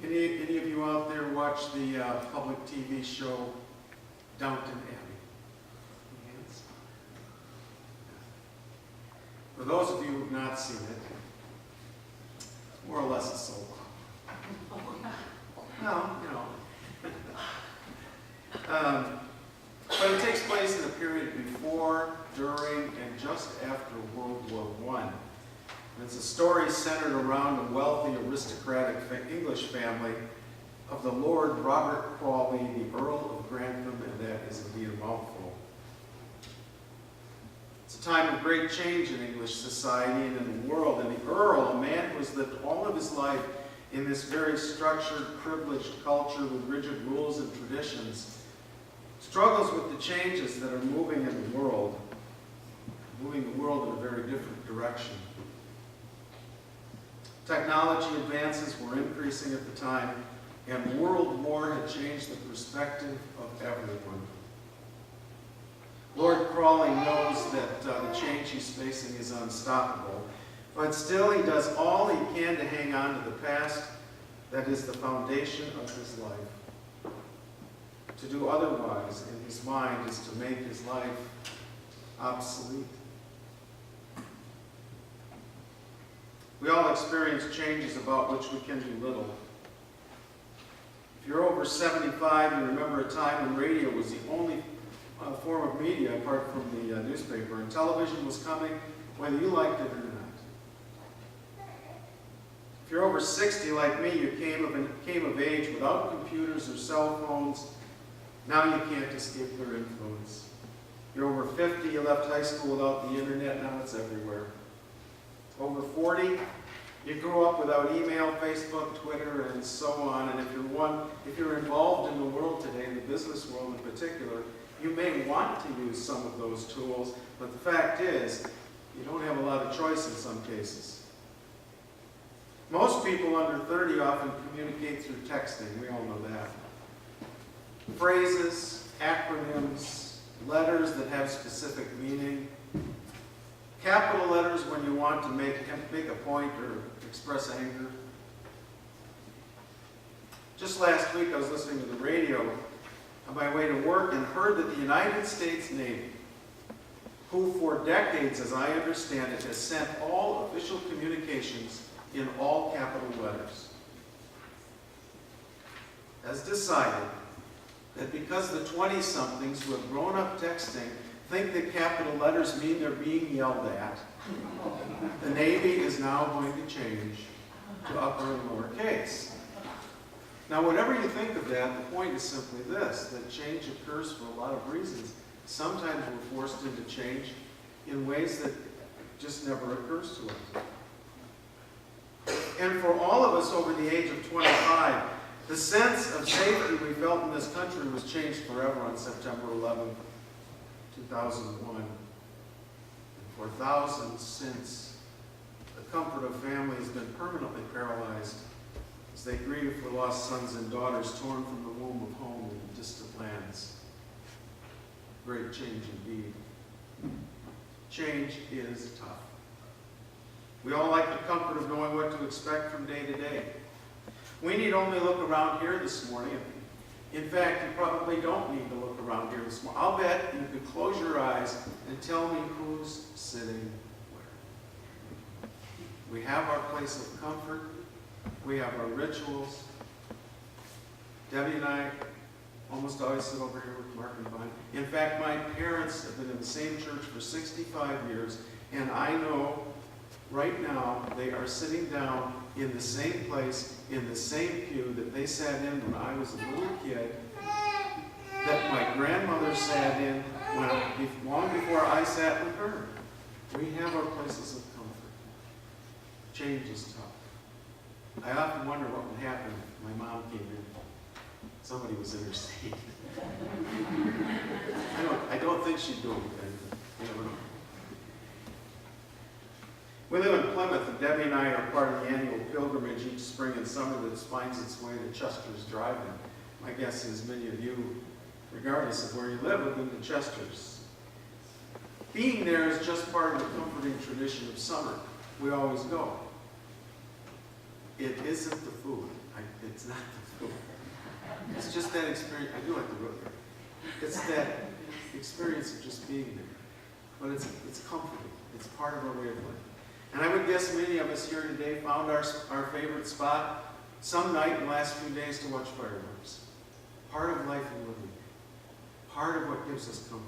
Any of you out there watch the public TV show Downton Abbey? Hands? For those of you who have not seen it, it's more or less a soap opera. No, you know. But it takes place in a period before, during, and just after World War I. It's a story centered around a wealthy, aristocratic English family of the Lord Robert Crawley, the Earl of Grantham, and that is indeed a mouthful. It's a time of great change in English society and in the world. And the Earl, a man who has lived all of his life in this very structured, privileged culture with rigid rules and traditions, struggles with the changes that are moving in the world in a very different direction. Technology advances were increasing at the time, and World War had changed the perspective of everyone. Lord Crawley knows that the change he's facing is unstoppable, but still he does all he can to hang on to the past that is the foundation of his life. To do otherwise, in his mind, is to make his life obsolete. We all experience changes about which we can do little. If you're over 75, you remember a time when radio was the only form of media apart from the newspaper, and television was coming whether you liked it or not. If you're over 60 like me, you came of age without computers or cell phones. Now you can't escape their influence. You're over 50, you left high school without the internet, now it's everywhere. Over 40, you grew up without email, Facebook, Twitter, and so on. And if you're involved in the world today, in the business world in particular, you may want to use some of those tools, but the fact is, you don't have a lot of choice in some cases. Most people under 30 often communicate through texting. We all know that. Phrases, acronyms, letters that have specific meaning. Capital letters when you want to make a point or express anger. Just last week I was listening to the radio on my way to work and heard that the United States Navy, who for decades, as I understand it, has sent all official communications in all capital letters, has decided that because the 20-somethings who have grown up texting think that capital letters mean they're being yelled at, the Navy is now going to change to upper and lower case. Now, whatever you think of that, the point is simply this, that change occurs for a lot of reasons. Sometimes we're forced into change in ways that just never occurs to us. And for all of us over the age of 25, the sense of safety we felt in this country was changed forever on September 11, 2001. And for thousands since, the comfort of family has been permanently paralyzed as they grieve for lost sons and daughters torn from the womb of home in distant lands. Great change indeed. Change is tough. We all like the comfort of knowing what to expect from day to day. We need only look around here this morning. In fact, you probably don't need to look around here this morning. I'll bet you could close your eyes and tell me who's sitting where. We have our place of comfort. We have our rituals. Debbie and I almost always sit over here with Mark and Vine. In fact, my parents have been in the same church for 65 years, and I know right now they are sitting down in the same place, in the same pew that they sat in when I was a little kid, that my grandmother sat in long before I sat with her. We have our places of comfort. Change is tough. I often wonder what would happen if my mom came in. Somebody was in her seat. I don't think she'd do anything. You never know. We live in Plymouth, and Debbie and I are part of the annual pilgrimage each spring and summer that finds its way to Chester's Drive-In. My guess is many of you, regardless of where you live, have been to Chester's. Being there is just part of the comforting tradition of summer. We always go. it isn't the food. It's not the food. It's just that experience. I do like the road there. It's that experience of just being there. But it's comforting. It's part of our way of life. And I would guess many of us here today found our favorite spot some night in the last few days to watch fireworks. Part of life and living. Part of what gives us comfort.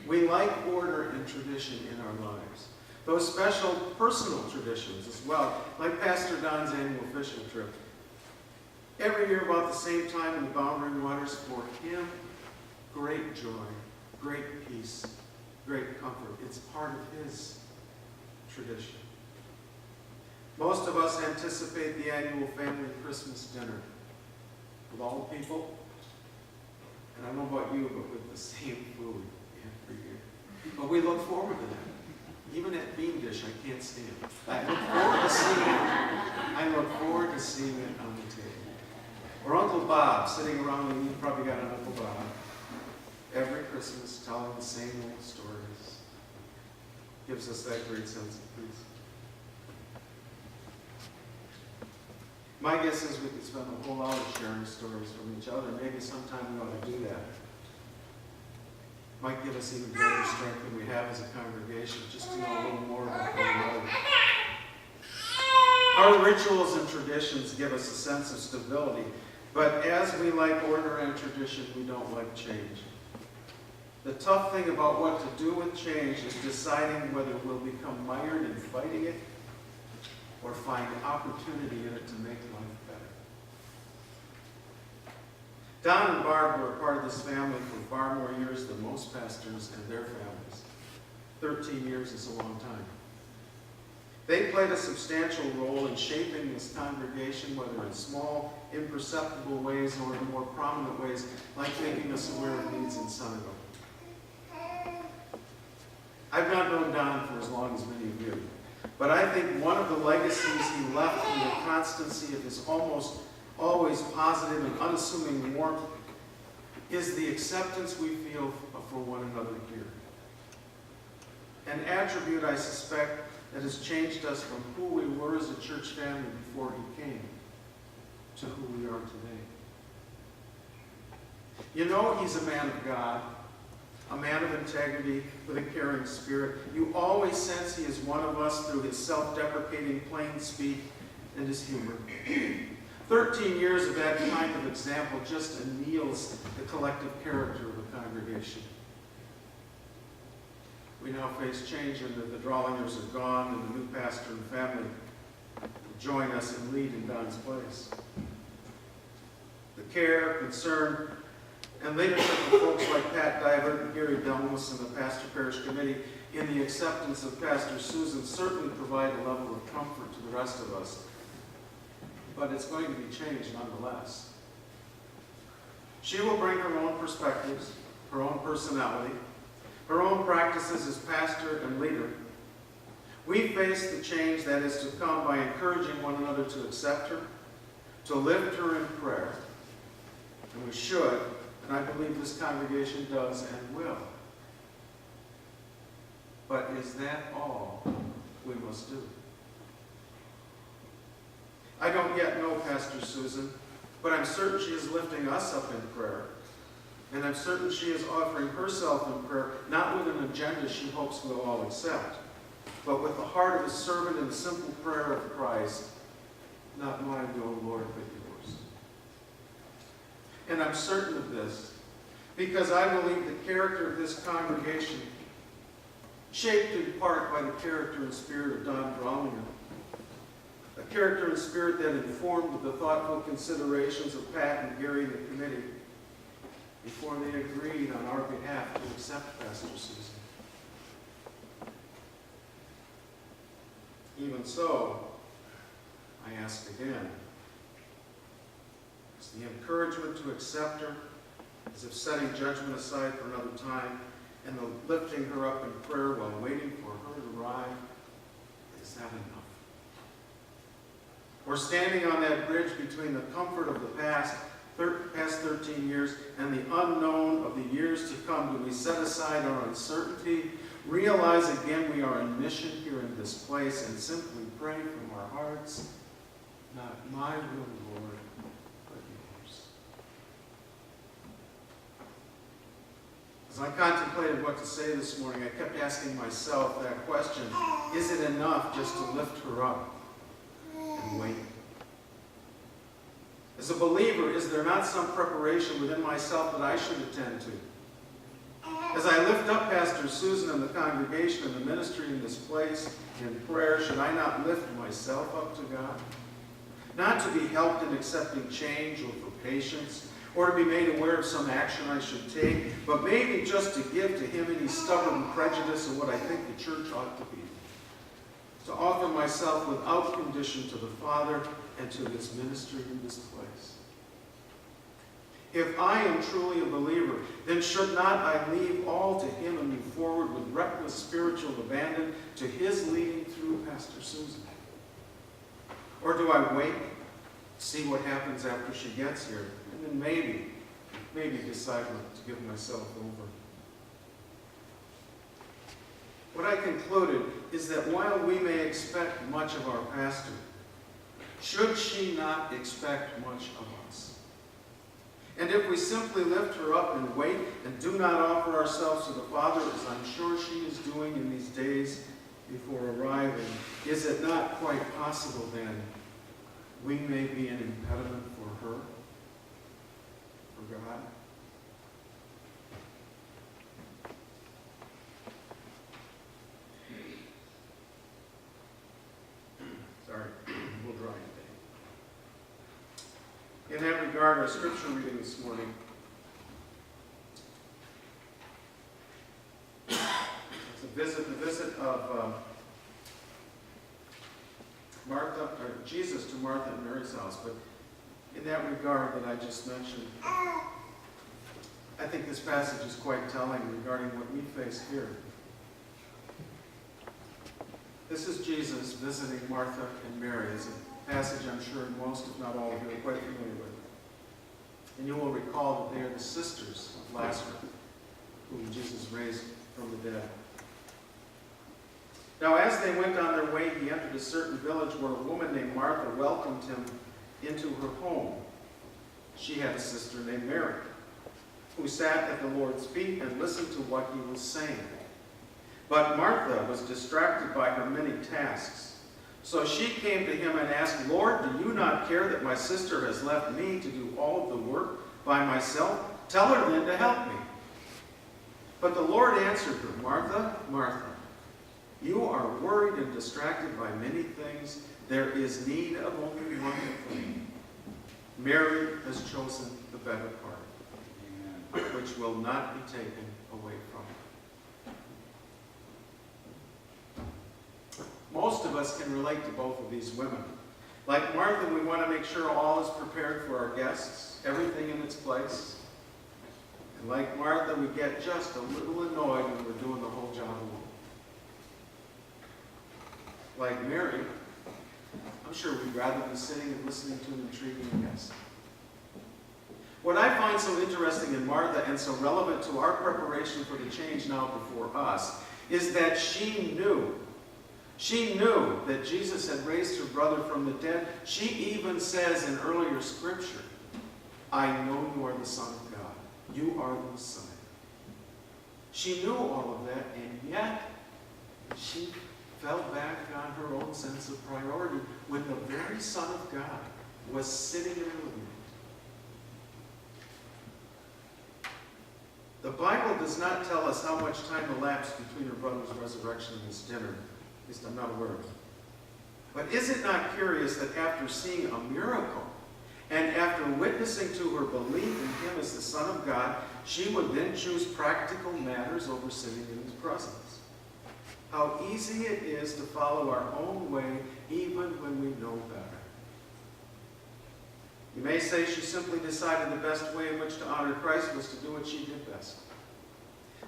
We like order and tradition in our lives. Those special personal traditions as well, like Pastor Don's annual fishing trip. Every year about the same time in the Boundary Waters, for him, great joy, great peace, great comfort. It's part of his tradition. Most of us anticipate the annual family Christmas dinner with all the people. And I don't know about you, but with the same food every year. But we look forward to that. Even at Bean Dish, I can't stand it. I look forward to seeing it on the table. Or Uncle Bob sitting around, and you've probably got an Uncle Bob, every Christmas telling the same old stories. Gives us that great sense of peace. My guess is we could spend a whole hour sharing stories from each other. Maybe sometime we ought to do that. Might give us even greater strength than we have as a congregation, just to know a little more about one another. Our rituals and traditions give us a sense of stability, but as we like order and tradition, we don't like change. The tough thing about what to do with change is deciding whether we'll become mired in fighting it or find opportunity in it to make life better. Don and Barb were a part of this family for far more years than most pastors and their families. 13 years is a long time. They played a substantial role in shaping this congregation, whether in small, imperceptible ways or in more prominent ways, like making us aware of needs in Senegal. I've not known Don for as long as many of you. But I think one of the legacies he left in the constancy of his almost always positive and unassuming warmth is the acceptance we feel for one another here. An attribute, I suspect, that has changed us from who we were as a church family before he came to who we are today. You know he's a man of God, a man of integrity with a caring spirit. You always sense he is one of us through his self-deprecating plain speak and his humor. 13 years of that kind of example just anneals the collective character of the congregation. We now face change in that the Drawlingers are gone and the new pastor and family will join us and lead in Don's place. The care, concern, and leadership of folks like Pat Divert and Gary Delmus and the Pastor Parish Committee in the acceptance of Pastor Susan certainly provide a level of comfort to the rest of us. But it's going to be changed nonetheless. She will bring her own perspectives, her own personality, her own practices as pastor and leader. We face the change that is to come by encouraging one another to accept her, to lift her in prayer. And we should, and I believe this congregation does and will. But is that all we must do? I don't yet know Pastor Susan, but I'm certain she is lifting us up in prayer. And I'm certain she is offering herself in prayer, not with an agenda she hopes we'll all accept, but with the heart of a servant and the simple prayer of Christ, not mine, O Lord, but yours. And I'm certain of this because I believe the character of this congregation, shaped in part by the character and spirit of Don Drawlinger, a character and spirit that informed the thoughtful considerations of Pat and Gary and the committee before they agreed on our behalf to accept Pastor Susan. Even so, I ask again, is the encouragement to accept her, as if setting judgment aside for another time, and the lifting her up in prayer while waiting for her to arrive, is that enough? Or standing on that bridge between the comfort of the past 13 years and the unknown of the years to come, do we set aside our uncertainty, realize again we are in mission here in this place, and simply pray from our hearts, not not my will, Lord, but yours. As I contemplated what to say this morning, I kept asking myself that question, is it enough just to lift her up and wait? As a believer, is there not some preparation within myself that I should attend to? As I lift up Pastor Susan and the congregation and the ministry in this place in prayer, should I not lift myself up to God? Not to be helped in accepting change or for patience, or to be made aware of some action I should take, but maybe just to give to him any stubborn prejudice of what I think the church ought to be. To offer myself without condition to the Father and to his ministry in this place. If I am truly a believer, then should not I leave all to him and move forward with reckless spiritual abandon to his leading through Pastor Susan? Or do I wait, see what happens after she gets here, and then maybe decide to give myself over? What I concluded is that while we may expect much of our pastor, should she not expect much of us? And if we simply lift her up and wait and do not offer ourselves to the Father, as I'm sure she is doing in these days before arriving, is it not quite possible then we may be an impediment for her, for God? Sorry, we'll draw today. In that regard, our scripture reading this morning it's the visit of Jesus to Martha and Mary's house. But in that regard that I just mentioned, I think this passage is quite telling regarding what we face here. This is Jesus visiting Martha and Mary. It's a passage I'm sure most, if not all of you, are quite familiar with. And you will recall that they are the sisters of Lazarus, whom Jesus raised from the dead. Now, as they went on their way, he entered a certain village where a woman named Martha welcomed him into her home. She had a sister named Mary, who sat at the Lord's feet and listened to what he was saying. But Martha was distracted by her many tasks. So she came to him and asked, "Lord, do you not care that my sister has left me to do all of the work by myself? Tell her then to help me." But the Lord answered her, "Martha, Martha, you are worried and distracted by many things. There is need of only one thing. Mary has chosen the better part, which will not be taken away from her." Most of us can relate to both of these women. Like Martha, we want to make sure all is prepared for our guests, everything in its place. And like Martha, we get just a little annoyed when we're doing the whole job alone. Like Mary, I'm sure we'd rather be sitting and listening to an intriguing guest. What I find so interesting in Martha and so relevant to our preparation for the change now before us is that she knew that Jesus had raised her brother from the dead. She even says in earlier scripture, "I know you are the Son of God. You are the Messiah." She knew all of that, and yet she fell back on her own sense of priority when the very Son of God was sitting in her living room. The Bible does not tell us how much time elapsed between her brother's resurrection and his dinner. At least I'm not aware of it. But is it not curious that after seeing a miracle and after witnessing to her belief in him as the Son of God, she would then choose practical matters over sitting in his presence? How easy it is to follow our own way even when we know better. You may say she simply decided the best way in which to honor Christ was to do what she did best.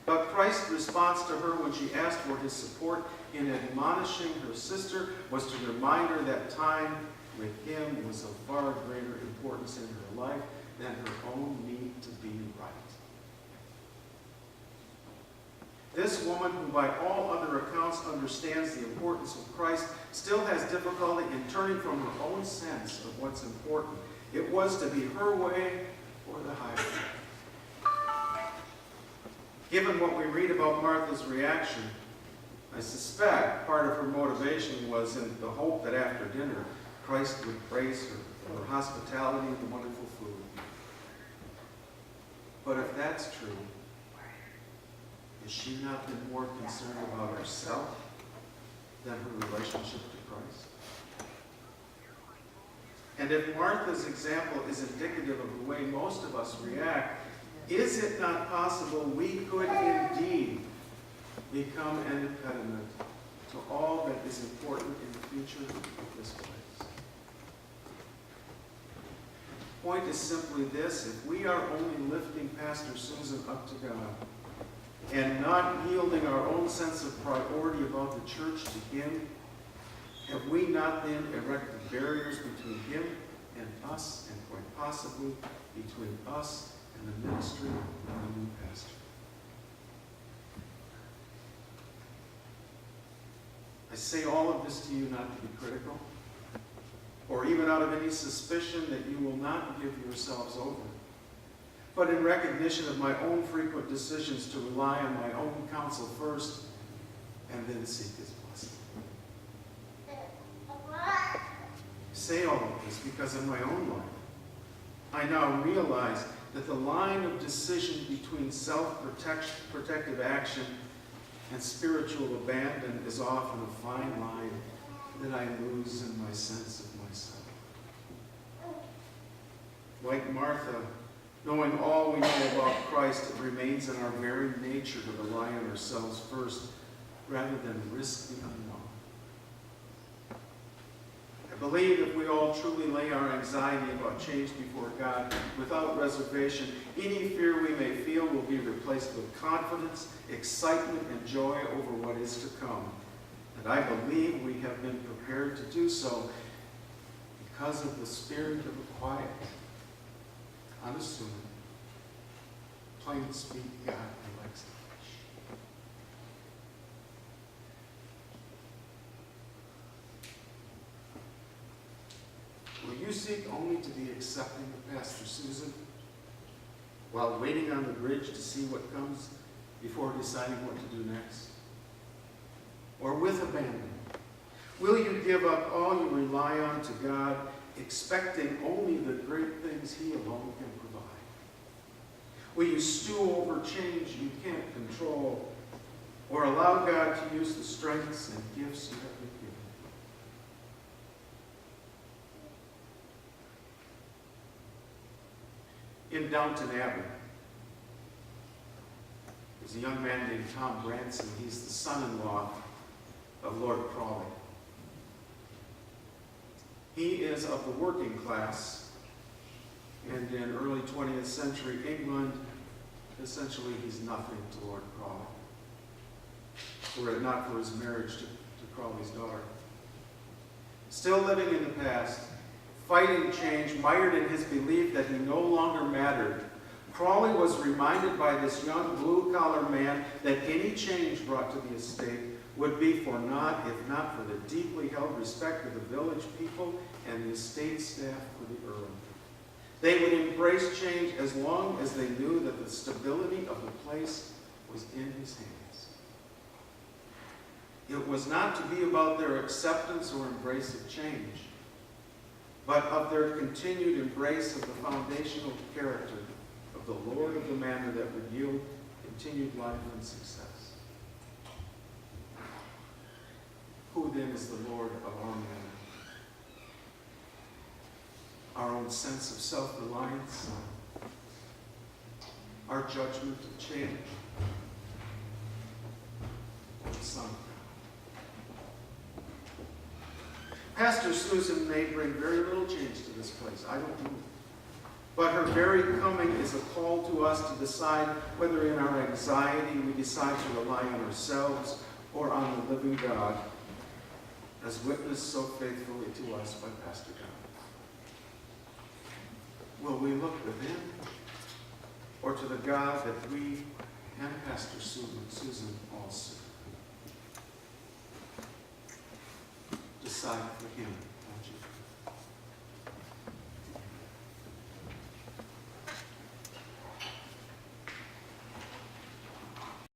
But Christ's response to her when she asked for his support in admonishing her sister was to remind her that time with him was of far greater importance in her life than her own need to be right. This woman, who by all other accounts understands the importance of Christ, still has difficulty in turning from her own sense of what's important. It was to be her way or the highway. Given what we read about Martha's reaction, I suspect part of her motivation was in the hope that after dinner, Christ would praise her for her hospitality and the wonderful food. But if that's true, has she not been more concerned about herself than her relationship to Christ? And if Martha's example is indicative of the way most of us react, is it not possible we could indeed become an impediment to all that is important in the future of this place? The point is simply this: if we are only lifting Pastor Susan up to God and not yielding our own sense of priority about the church to Him, have we not then erected barriers between Him and us, and quite possibly between us and the ministry of the new pastor? I say all of this to you not to be critical, or even out of any suspicion that you will not give yourselves over, but in recognition of my own frequent decisions to rely on my own counsel first and then seek His blessing. I say all of this because in my own life, I now realize that the line of decision between self-protective action and spiritual abandon is often a fine line that I lose in my sense of myself. Like Martha, knowing all we know about Christ, it remains in our very nature to rely on ourselves first rather than risk the unknown. I believe if we all truly lay our anxiety about change before God without reservation, any fear we may feel will be replaced with confidence, excitement, and joy over what is to come. And I believe we have been prepared to do so because of the spirit of a quiet, unassuming, plain speak God who likes the flesh. Will you seek only to be accepting of Pastor Susan while waiting on the bridge to see what comes before deciding what to do next? Or with abandon, will you give up all you rely on to God, expecting only the great things He alone can provide? Will you stew over change you can't control, or allow God to use the strengths and gifts you have been given? In Downton Abbey, there's a young man named Tom Branson. He's the son-in-law of Lord Crawley. He is of the working class, and in early 20th century England, essentially he's nothing to Lord Crawley, were it not for his marriage to Crawley's daughter. Still living in the past, fighting change, mired in his belief that he no longer mattered, Crawley was reminded by this young blue-collar man that any change brought to the estate would be for naught, if not for the deeply held respect of the village people and the estate staff for the Earl. They would embrace change as long as they knew that the stability of the place was in his hands. It was not to be about their acceptance or embrace of change, but of their continued embrace of the foundational character of the Lord of the manor that would yield continued life and success. Who then is the Lord of our manor? Our own sense of self-reliance, our judgment of change, or the Son of God? Pastor Susan may bring very little change to this place, I don't know. But her very coming is a call to us to decide whether in our anxiety we decide to rely on ourselves or on the living God, as witnessed so faithfully to us by Pastor John. Will we look within, or to the God that we and Pastor Susan all serve? Decide for Him.